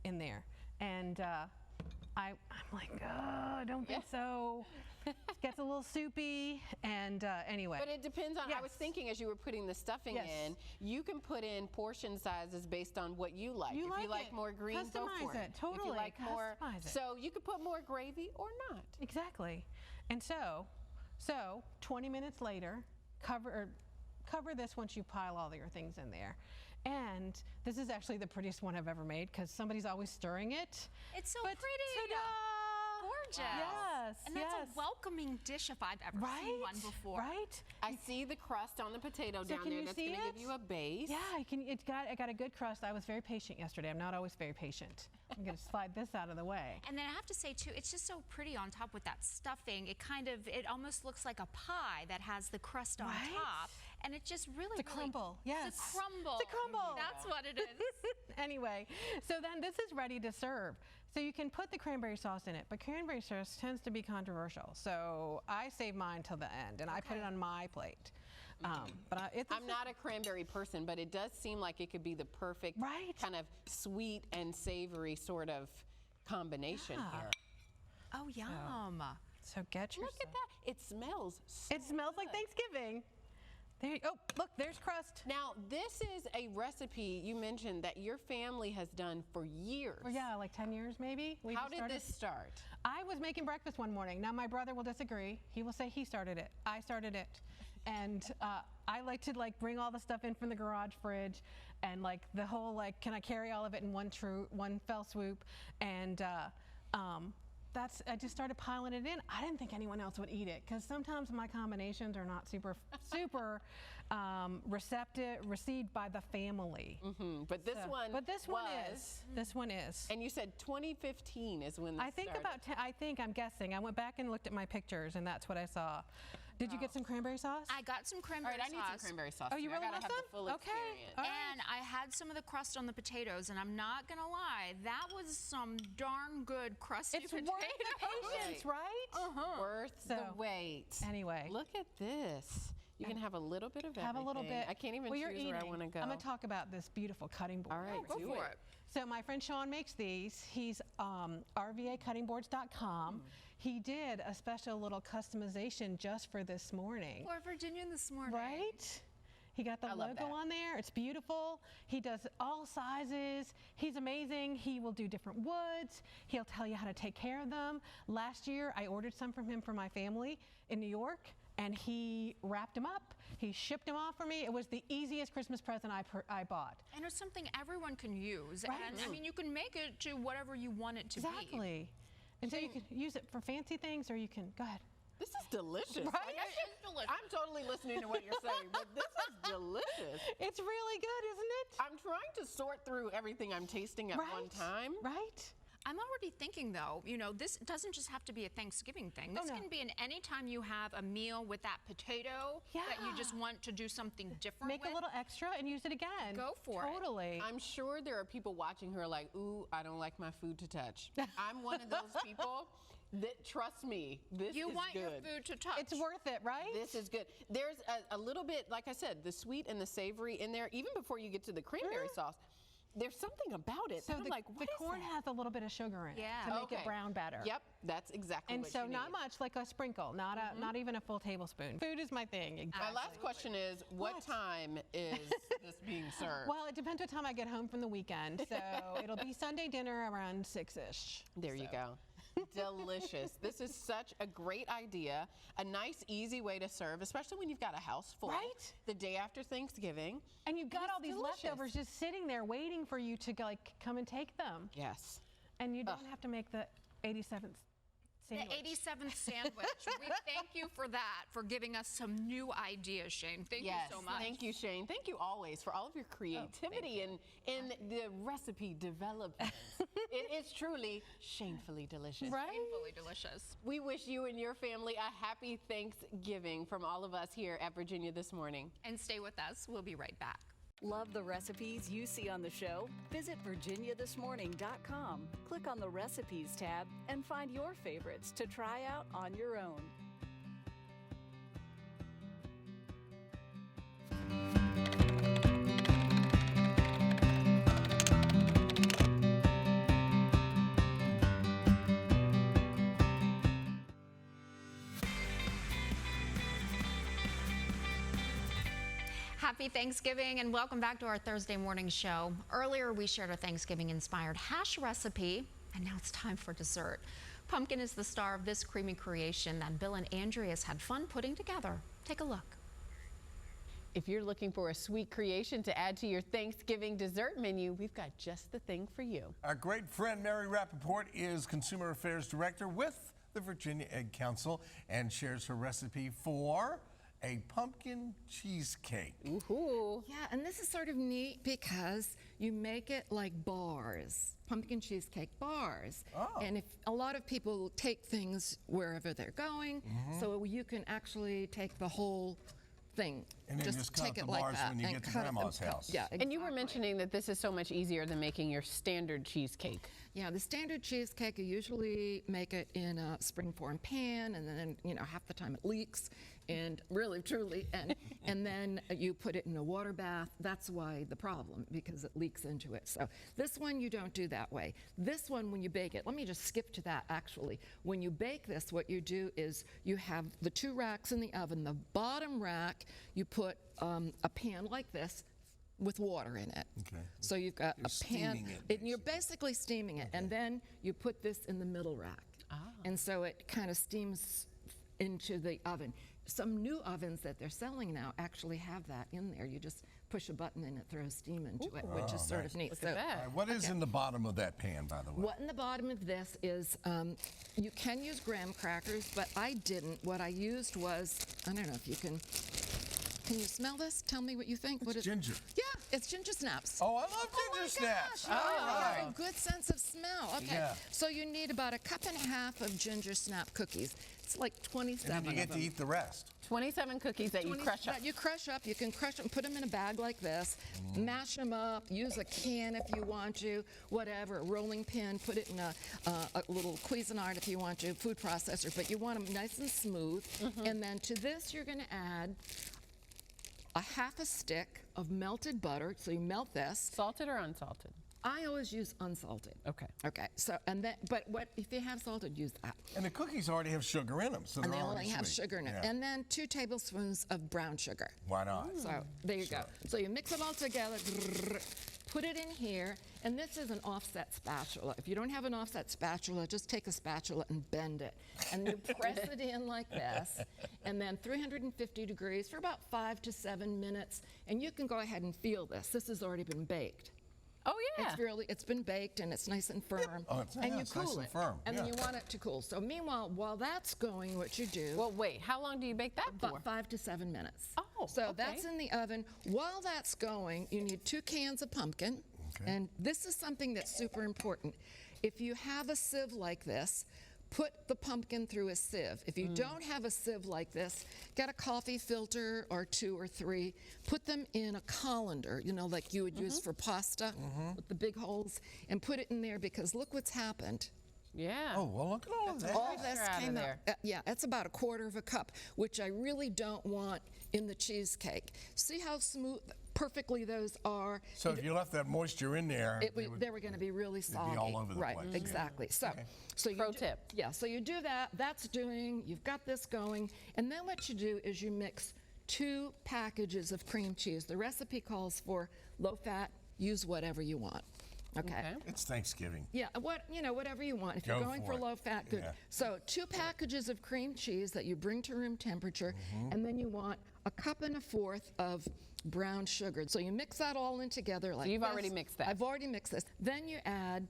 [SPEAKER 13] in there, and I'm like, I don't think so. It gets a little soupy, and anyway.
[SPEAKER 14] But it depends on, I was
[SPEAKER 13] Yes.
[SPEAKER 14] thinking as you were putting the stuffing
[SPEAKER 13] Yes.
[SPEAKER 14] in, you can put in portion sizes based on what you like.
[SPEAKER 13] You
[SPEAKER 14] if
[SPEAKER 13] like
[SPEAKER 14] you like
[SPEAKER 13] it.
[SPEAKER 14] more green, go
[SPEAKER 13] Customize
[SPEAKER 14] for
[SPEAKER 13] it.
[SPEAKER 14] it. If
[SPEAKER 13] Totally.
[SPEAKER 14] you like more,
[SPEAKER 13] Customize it.
[SPEAKER 14] so you could put more gravy or not.
[SPEAKER 13] Exactly. And so 20 minutes later, cover this once you pile all your things in there. And this is actually the prettiest one I've ever made because somebody's always stirring it.
[SPEAKER 1] It's so
[SPEAKER 13] But
[SPEAKER 1] pretty.
[SPEAKER 13] ta-da!
[SPEAKER 1] Gorgeous.
[SPEAKER 13] Yes,
[SPEAKER 1] And that's
[SPEAKER 13] yes.
[SPEAKER 1] a welcoming dish if I've ever seen one before.
[SPEAKER 13] Right?
[SPEAKER 14] I see the crust on the potato
[SPEAKER 13] So
[SPEAKER 14] down
[SPEAKER 13] can
[SPEAKER 14] there.
[SPEAKER 13] you
[SPEAKER 14] That's
[SPEAKER 13] see
[SPEAKER 14] going to
[SPEAKER 13] it?
[SPEAKER 14] give you a base.
[SPEAKER 13] Yeah, I got a good crust. I was very patient yesterday. I'm not always very patient. I'm going to slide this out of the way.
[SPEAKER 1] And then I have to say too, it's just so pretty on top with that stuffing. It almost looks like a pie that has the crust on
[SPEAKER 13] Right?
[SPEAKER 1] top. And it just really,
[SPEAKER 13] The crumble, yes.
[SPEAKER 1] The crumble.
[SPEAKER 13] The crumble.
[SPEAKER 1] That's what it is.
[SPEAKER 13] Anyway, so then this is ready to serve. So you can put the cranberry sauce in it, but cranberry sauce tends to be controversial. So I save mine till the end, and I put it on my plate.
[SPEAKER 14] I'm not a cranberry person, but it does seem like it could be the perfect kind of sweet and savory sort of combination here.
[SPEAKER 1] Oh, yum.
[SPEAKER 13] So get your.
[SPEAKER 14] Look at that. It smells so
[SPEAKER 13] It smells like
[SPEAKER 14] good.
[SPEAKER 13] Thanksgiving. There you, oh, look, there's crust.
[SPEAKER 14] Now, this is a recipe you mentioned that your family has done for years.
[SPEAKER 13] Well, yeah, like 10 years maybe.
[SPEAKER 14] How did this start?
[SPEAKER 13] I was making breakfast one morning. Now, my brother will disagree. He will say he started it. I started it. And I like to bring all the stuff in from the garage fridge and the whole can I carry all of it in one fell swoop? And I just started piling it in. I didn't think anyone else would eat it because sometimes my combinations are not super received by the family.
[SPEAKER 14] Mm-hmm. But this one
[SPEAKER 13] is. This one is.
[SPEAKER 14] And you said 2015 is when this started.
[SPEAKER 13] I'm guessing. I went back and looked at my pictures and that's what I saw. Did you get some cranberry sauce?
[SPEAKER 1] I got some cranberry sauce.
[SPEAKER 14] All right, I need some cranberry sauce.
[SPEAKER 13] Oh, you really want some?
[SPEAKER 14] Full experience.
[SPEAKER 1] And I had some of the crust on the potatoes, and I'm not gonna lie, that was some darn good crusty potatoes.
[SPEAKER 13] It's worth the patience, right?
[SPEAKER 14] Worth the wait.
[SPEAKER 13] Anyway,
[SPEAKER 14] look at this. You can have a little bit of everything.
[SPEAKER 13] Have a little bit.
[SPEAKER 14] I can't even choose where I want to go.
[SPEAKER 13] I'm going to talk about this beautiful cutting board.
[SPEAKER 14] All right,
[SPEAKER 1] go for it.
[SPEAKER 13] So my friend Sean makes these. He's rvacuttingboards.com. He did a special little customization just for this morning.
[SPEAKER 1] For Virginia this morning.
[SPEAKER 13] Right? He got the logo on there. It's beautiful. He does all sizes. He's amazing. He will do different woods. He'll tell you how to take care of them. Last year, I ordered some from him for my family in New York, and he wrapped them up. He shipped them off for me. It was the easiest Christmas present I bought.
[SPEAKER 1] And it's something everyone can use.
[SPEAKER 13] Right.
[SPEAKER 1] And I mean, you can make it to whatever you want it to be.
[SPEAKER 13] Exactly. And so you can use it for fancy things, or you can, go ahead.
[SPEAKER 14] This is delicious.
[SPEAKER 13] Right?
[SPEAKER 14] I'm totally listening to what you're saying, but this is delicious.
[SPEAKER 13] It's really good, isn't it?
[SPEAKER 14] I'm trying to sort through everything I'm tasting at one time.
[SPEAKER 13] Right?
[SPEAKER 1] I'm already thinking, though, this doesn't just have to be a Thanksgiving thing. This can be any time you have a meal with that potato that you just want to do something different
[SPEAKER 13] Make a little extra and use it again.
[SPEAKER 1] Go for it.
[SPEAKER 13] Totally.
[SPEAKER 14] I'm sure there are people watching who are like, ooh, I don't like my food to touch. I'm one of those people that, trust me, this is good.
[SPEAKER 1] You want your food to touch.
[SPEAKER 13] It's worth it, right?
[SPEAKER 14] This is good. There's a little bit, like I said, the sweet and the savory in there, even before you get to the cranberry sauce. There's something about it.
[SPEAKER 13] So
[SPEAKER 14] I'm like,
[SPEAKER 13] the corn has a little bit of sugar in it to make it brown better.
[SPEAKER 14] Yep, that's exactly
[SPEAKER 13] and
[SPEAKER 14] what
[SPEAKER 13] so
[SPEAKER 14] you
[SPEAKER 13] not
[SPEAKER 14] need.
[SPEAKER 13] much, like a sprinkle, not even a full tablespoon. Food is my thing. Exactly.
[SPEAKER 14] My last question is, what time is this being served?
[SPEAKER 13] Well, it depends what time I get home from the weekend. So it'll be Sunday dinner around 6-ish.
[SPEAKER 14] There you go. Delicious. This is such a great idea. A nice, easy way to serve, especially when you've got a house full.
[SPEAKER 13] Right?
[SPEAKER 14] The day after Thanksgiving.
[SPEAKER 13] And you've got all these leftovers just sitting there waiting for you to come and take them.
[SPEAKER 14] Yes.
[SPEAKER 13] And you don't have to make the 87th sandwich.
[SPEAKER 1] The 87th sandwich. We thank you for that, for giving us some new ideas, Shane. Thank you so much.
[SPEAKER 14] Thank you, Shane. Thank you always for all of your creativity in the recipe development. It is truly shamefully delicious.
[SPEAKER 13] Right?
[SPEAKER 1] Shamefully delicious.
[SPEAKER 14] We wish you and your family a happy Thanksgiving from all of us here at Virginia This Morning.
[SPEAKER 1] And stay with us. We'll be right back.
[SPEAKER 15] Love the recipes you see on the show? Visit virginiathismorning.com. Click on the Recipes tab and find your favorites to try out on your own.
[SPEAKER 1] Happy Thanksgiving and welcome back to our Thursday morning show. Earlier we shared a Thanksgiving-inspired hash recipe, and now it's time for dessert. Pumpkin is the star of this creamy creation that Bill and Andreas had fun putting together. Take a look.
[SPEAKER 14] If you're looking for a sweet creation to add to your Thanksgiving dessert menu, we've got just the thing for you.
[SPEAKER 4] Our great friend Mary Rappaport is Consumer Affairs Director with the Virginia Egg Council and shares her recipe for a pumpkin cheesecake.
[SPEAKER 14] Ooh.
[SPEAKER 16] Yeah, and this is sort of neat because you make it like bars, pumpkin cheesecake bars.
[SPEAKER 4] Oh.
[SPEAKER 16] And if a lot of people take things wherever they're going, so you can actually take the whole thing.
[SPEAKER 4] And then just cut
[SPEAKER 16] take
[SPEAKER 4] the
[SPEAKER 16] it like
[SPEAKER 4] bars
[SPEAKER 16] that
[SPEAKER 4] when you
[SPEAKER 16] and
[SPEAKER 4] get to
[SPEAKER 16] cut it
[SPEAKER 4] grandma's
[SPEAKER 16] themselves.
[SPEAKER 4] house.
[SPEAKER 16] Yeah, exactly.
[SPEAKER 14] And you were mentioning that this is so much easier than making your standard cheesecake.
[SPEAKER 16] Yeah, the standard cheesecake, you usually make it in a springform pan, and then, you know, half the time it leaks, and really, truly, and then you put it in a water bath. That's why the problem, because it leaks into it. So this one, you don't do that way. This one, when you bake it, let me just skip to that, actually. When you bake this, what you do is you have the 2 racks in the oven. The bottom rack, you put a pan like this, with water in it.
[SPEAKER 4] Okay.
[SPEAKER 16] So you've got
[SPEAKER 4] You're
[SPEAKER 16] a pan,
[SPEAKER 4] steaming it,
[SPEAKER 16] and you're basically steaming it, and then you put this in the middle rack. And so it kind of steams into the oven. Some new ovens that they're selling now actually have that in there. You just push a button and it throws steam into it, which is sort of neat.
[SPEAKER 4] All right, what is in the bottom of that pan, by the way?
[SPEAKER 16] What in the bottom of this is, you can use graham crackers, but I didn't. What I used was, I don't know if you can you smell this? Tell me what you think. What is
[SPEAKER 4] ginger.
[SPEAKER 16] Yeah, it's ginger snaps.
[SPEAKER 4] Oh, I love ginger snaps.
[SPEAKER 16] Gosh,
[SPEAKER 4] All
[SPEAKER 16] you
[SPEAKER 4] right.
[SPEAKER 16] have a good sense of smell. Okay,
[SPEAKER 4] Yeah.
[SPEAKER 16] so you need about 1.5 cups of ginger snap cookies. It's like 27
[SPEAKER 4] And then you
[SPEAKER 16] of
[SPEAKER 4] get to
[SPEAKER 16] them.
[SPEAKER 4] eat the rest.
[SPEAKER 14] 27 cookies that you crush up.
[SPEAKER 16] That you crush up. You can crush them, put them in a bag like this, mash them up, use a can if you want to, whatever, a rolling pin, put it in a little Cuisinart if you want to, food processor, but you want them nice and smooth. And then to this, you're going to add 1/2 stick of melted butter. So you melt this.
[SPEAKER 14] Salted or unsalted?
[SPEAKER 16] I always use unsalted.
[SPEAKER 14] Okay.
[SPEAKER 16] Okay. So but what if you have salted, use that.
[SPEAKER 4] And the cookies already have sugar in them, so
[SPEAKER 16] And
[SPEAKER 4] they're
[SPEAKER 16] they
[SPEAKER 4] already
[SPEAKER 16] only have
[SPEAKER 4] sweet.
[SPEAKER 16] sugar in it.
[SPEAKER 4] Yeah.
[SPEAKER 16] And then 2 tablespoons of brown sugar.
[SPEAKER 4] Why not?
[SPEAKER 16] So there you go. So you mix it all together, put it in here, and this is an offset spatula. If you don't have an offset spatula, just take a spatula and bend it. And you press it in like this, and then 350 degrees for about 5 to 7 minutes, and you can go ahead and feel this. This has already been baked.
[SPEAKER 14] Oh, yeah.
[SPEAKER 16] It's been baked and it's nice and firm.
[SPEAKER 4] Oh, it's-
[SPEAKER 16] and
[SPEAKER 4] yeah,
[SPEAKER 16] you
[SPEAKER 4] it's
[SPEAKER 16] cool
[SPEAKER 4] nice and
[SPEAKER 16] it.
[SPEAKER 4] firm,
[SPEAKER 16] And then
[SPEAKER 4] yeah.
[SPEAKER 16] you want it to cool. So meanwhile, while that's going, what you do.
[SPEAKER 14] Well, wait, how long do you bake that for?
[SPEAKER 16] About 5 to 7 minutes.
[SPEAKER 14] Oh,
[SPEAKER 16] so
[SPEAKER 14] okay.
[SPEAKER 16] that's in the oven. While that's going, you need 2 cans of pumpkin.
[SPEAKER 4] Okay.
[SPEAKER 16] And this is something that's super important. If you have a sieve like this, put the pumpkin through a sieve. If you don't have a sieve like this, get a coffee filter or 2 or 3. Put them in a colander, you know, like you would use for pasta with the big holes, and put it in there because look what's happened.
[SPEAKER 14] Yeah.
[SPEAKER 4] Oh, well, look at all of that.
[SPEAKER 16] All this
[SPEAKER 14] Moisture out of
[SPEAKER 16] came out.
[SPEAKER 14] there.
[SPEAKER 16] Yeah, it's about 1/4 cup, which I really don't want in the cheesecake. See how smooth, perfectly those are.
[SPEAKER 4] So if you left that moisture in there,
[SPEAKER 16] They were going to be really soggy.
[SPEAKER 4] all over the
[SPEAKER 16] right,
[SPEAKER 4] place.
[SPEAKER 16] exactly. So, so
[SPEAKER 14] Pro tip.
[SPEAKER 16] Yeah, so you do that. That's doing. You've got this going, and then what you do is you mix 2 packages of cream cheese. The recipe calls for low fat. Use whatever you want. Okay.
[SPEAKER 4] It's Thanksgiving.
[SPEAKER 16] Yeah, whatever you want. If you're
[SPEAKER 4] Go
[SPEAKER 16] going
[SPEAKER 4] for
[SPEAKER 16] for
[SPEAKER 4] it.
[SPEAKER 16] low fat, good.
[SPEAKER 4] Yeah.
[SPEAKER 16] So 2 packages of cream cheese that you bring to room temperature, and then you want 1.25 cups of brown sugar. So you mix that all in together like
[SPEAKER 14] So you've
[SPEAKER 16] this.
[SPEAKER 14] already mixed that.
[SPEAKER 16] I've already mixed this. Then you add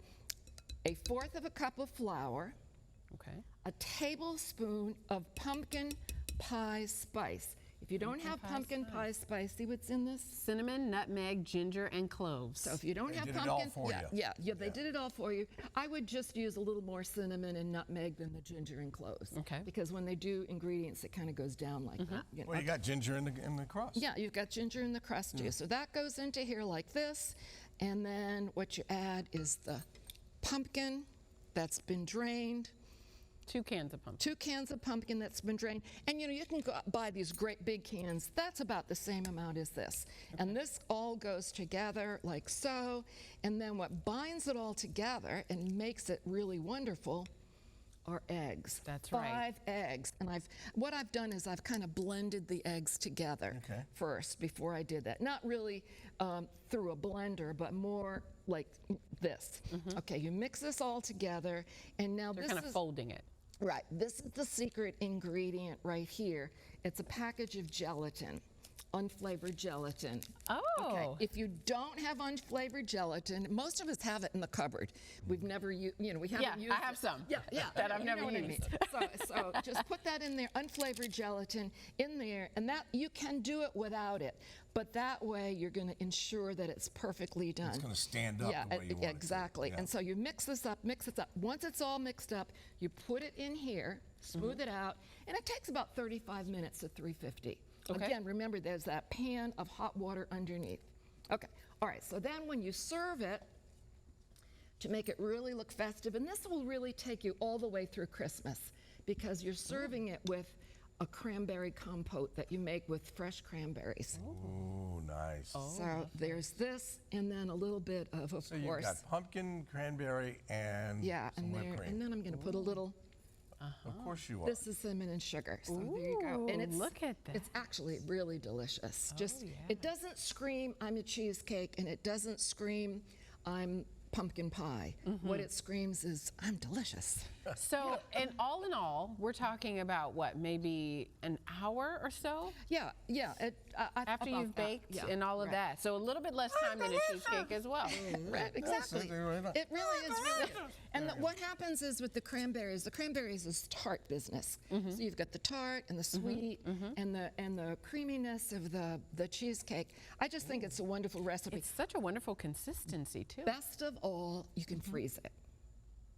[SPEAKER 16] 1/4 cup of flour,
[SPEAKER 14] Okay.
[SPEAKER 16] a tablespoon of pumpkin pie spice. If you don't have pumpkin pie spice, see what's in this?
[SPEAKER 14] Cinnamon, nutmeg, ginger, and cloves.
[SPEAKER 16] So if you don't
[SPEAKER 4] They
[SPEAKER 16] have
[SPEAKER 4] did it
[SPEAKER 16] pumpkin,
[SPEAKER 4] all for
[SPEAKER 16] yeah, they did it all for you. I would just use a little more cinnamon and nutmeg than the ginger and cloves.
[SPEAKER 14] Okay.
[SPEAKER 16] Because when they do ingredients, it kind of goes down like that. You know.
[SPEAKER 4] Well, you got ginger in the crust.
[SPEAKER 16] Yeah, you've got ginger in the crust too. So that goes into here like this, and then what you add is the pumpkin that's been drained.
[SPEAKER 14] 2 cans of pumpkin.
[SPEAKER 16] 2 cans of pumpkin that's been drained. And you can go buy these great big cans. That's about the same amount as this. And this all goes together like so. And then what binds it all together and makes it really wonderful are eggs.
[SPEAKER 14] That's right.
[SPEAKER 16] 5 eggs. And what I've done is I've kind of blended the eggs together first before I did that. Not really through a blender, but more like this. Okay, you mix this all together, and now
[SPEAKER 14] You're
[SPEAKER 16] this
[SPEAKER 14] kind of folding it.
[SPEAKER 16] Right, this is the secret ingredient right here. It's a package of gelatin, unflavored gelatin.
[SPEAKER 14] Oh.
[SPEAKER 16] Okay, if you don't have unflavored gelatin, most of us have it in the cupboard. We've never we haven't
[SPEAKER 14] Yeah,
[SPEAKER 16] used
[SPEAKER 14] I have
[SPEAKER 16] it.
[SPEAKER 14] some.
[SPEAKER 16] Yeah,
[SPEAKER 14] that I've
[SPEAKER 16] you
[SPEAKER 14] never
[SPEAKER 16] know what I
[SPEAKER 14] used.
[SPEAKER 16] mean. So just put that in there, unflavored gelatin in there, and that you can do it without it. But that way you're going to ensure that it's perfectly done.
[SPEAKER 4] It's going to stand up the way you want it to.
[SPEAKER 16] Exactly.
[SPEAKER 4] Yeah.
[SPEAKER 16] And so you mix this up. Once it's all mixed up, you put it in here, smooth it out, and it takes about 35 minutes at 350.
[SPEAKER 14] Okay.
[SPEAKER 16] Again, remember there's that pan of hot water underneath. Okay. All right. So then when you serve it, to make it really look festive. And this will really take you all the way through Christmas because you're serving it with a cranberry compote that you make with fresh cranberries.
[SPEAKER 4] Oh, nice.
[SPEAKER 16] So there's this, and then a little bit of
[SPEAKER 4] So you've
[SPEAKER 16] course.
[SPEAKER 4] got pumpkin, cranberry, and some whipped cream.
[SPEAKER 16] And then I'm going to put a little.
[SPEAKER 4] Of course you are.
[SPEAKER 16] This is cinnamon sugar. So there you go. And it's,
[SPEAKER 14] look at that.
[SPEAKER 16] It's actually really delicious. It doesn't scream I'm a cheesecake, and it doesn't scream I'm pumpkin pie. What it screams is I'm delicious.
[SPEAKER 14] So, and all in all, we're talking about what, maybe an hour or so?
[SPEAKER 16] Yeah.
[SPEAKER 14] After you've baked and all of that. So a little bit less time than a cheesecake as well.
[SPEAKER 16] Right, exactly. It really is really. And what happens is with the cranberries is tart business. So you've got the tart and the sweet and the creaminess of the cheesecake. I just think it's a wonderful recipe.
[SPEAKER 14] It's such a wonderful consistency too.
[SPEAKER 16] Best of all, you can freeze it.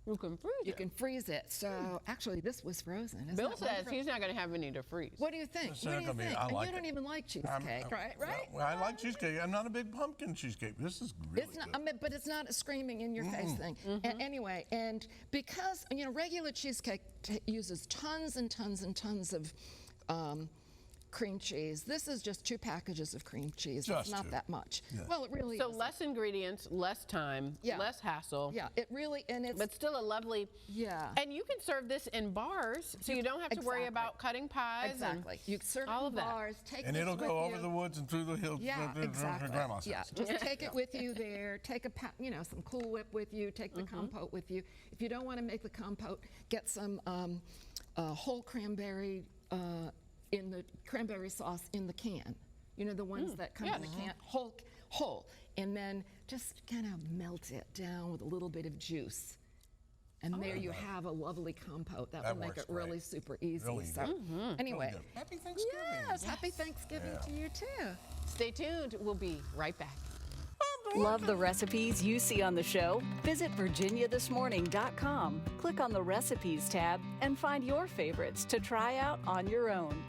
[SPEAKER 14] You can freeze it.
[SPEAKER 16] You can freeze it. So actually, this was frozen. Isn't
[SPEAKER 14] Bill
[SPEAKER 16] that
[SPEAKER 14] says
[SPEAKER 16] wonderful?
[SPEAKER 14] he's not going to have any to freeze.
[SPEAKER 16] What do you think?
[SPEAKER 4] It's
[SPEAKER 16] What
[SPEAKER 4] not
[SPEAKER 16] do you
[SPEAKER 4] gonna be-
[SPEAKER 16] think?
[SPEAKER 4] I
[SPEAKER 16] And
[SPEAKER 4] like
[SPEAKER 16] you don't
[SPEAKER 4] it.
[SPEAKER 16] even like cheesecake, right?
[SPEAKER 4] Well, I like cheesecake. I'm not a big pumpkin cheesecake. This is really
[SPEAKER 16] It's not,
[SPEAKER 4] good.
[SPEAKER 16] I mean, but it's not a screaming in your face thing. Anyway, and because regular cheesecake uses tons and tons and tons of cream cheese. This is just 2 packages of cream cheese.
[SPEAKER 4] Just
[SPEAKER 16] it's not
[SPEAKER 4] 2.
[SPEAKER 16] that much.
[SPEAKER 4] Yeah.
[SPEAKER 16] Well, it really
[SPEAKER 14] So
[SPEAKER 16] is.
[SPEAKER 14] less ingredients, less time, less hassle.
[SPEAKER 16] Yeah, it really, and it's.
[SPEAKER 14] But still a lovely.
[SPEAKER 16] Yeah.
[SPEAKER 14] And you can serve this in bars, so you don't have to worry about cutting pies.
[SPEAKER 16] Exactly. You serve
[SPEAKER 14] all
[SPEAKER 16] it
[SPEAKER 14] of
[SPEAKER 16] in
[SPEAKER 14] that.
[SPEAKER 16] bars. Take
[SPEAKER 4] And
[SPEAKER 16] this
[SPEAKER 4] it'll
[SPEAKER 16] with
[SPEAKER 4] go over
[SPEAKER 16] you.
[SPEAKER 4] the woods and through the hills.
[SPEAKER 16] Yeah, exactly.
[SPEAKER 4] Grandma's
[SPEAKER 16] Yeah,
[SPEAKER 4] house.
[SPEAKER 16] just take it with you there. Take some Cool Whip with you. Take the compote with you. If you don't want to make the compote, get some whole cranberry in the cranberry sauce in the can. You know, the ones that come in the can, whole, and then just kind of melt it down with a little bit of juice. And there you have a lovely compote. That will make
[SPEAKER 4] works
[SPEAKER 16] it really
[SPEAKER 4] great.
[SPEAKER 16] super easy.
[SPEAKER 4] Really
[SPEAKER 16] So
[SPEAKER 4] good.
[SPEAKER 16] anyway,
[SPEAKER 4] Really good. Happy Thanksgiving.
[SPEAKER 16] Yes, happy Thanksgiving to you too.
[SPEAKER 14] Stay tuned. We'll be right back.
[SPEAKER 15] Love the recipes you see on the show? Visit virginiathismorning.com. Click on the Recipes tab and find your favorites to try out on your own.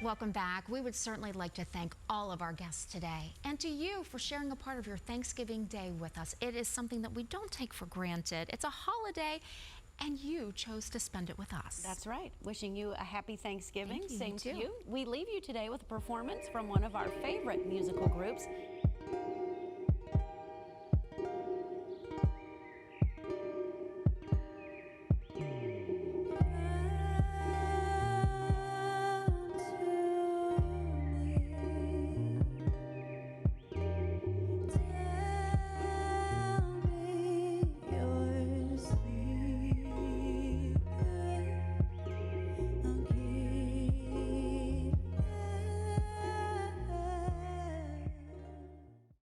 [SPEAKER 1] Welcome back. We would certainly like to thank all of our guests today and to you for sharing a part of your Thanksgiving day with us. It is something that we don't take for granted. It's a holiday and you chose to spend it with us.
[SPEAKER 2] That's right. Wishing you a happy Thanksgiving.
[SPEAKER 1] Thank you.
[SPEAKER 2] Same
[SPEAKER 1] You
[SPEAKER 2] to
[SPEAKER 1] too.
[SPEAKER 2] you. We leave you today with a performance from one of our favorite musical groups.